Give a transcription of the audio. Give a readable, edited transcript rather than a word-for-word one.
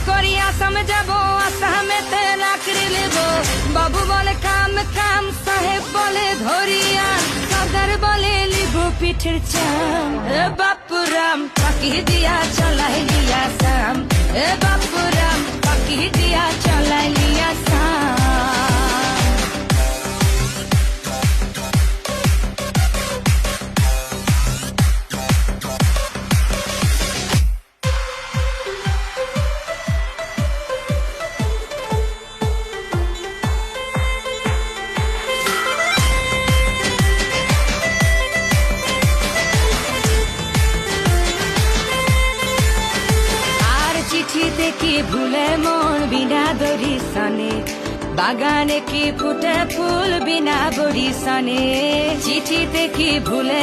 করি আসাম যাব, আসামেতে লাকড়ি নেব। বাবু বলে কাম কাম, সাহেব বলে ধরিয়া, সর্দার বলে লিব পিঠের চাম। এ বাপুরাম পাকি দিয়া চালাই লিয়া সাম, এ বাপুরাম পাকি দিয়া চালাই লিয়া সাম। চিঠিতে কি ভুলে মন বিনা দরি সানে, বাগানে কি ফুটে ফুল বিনা বড়ি সানে। চিঠিতে কি ভুলে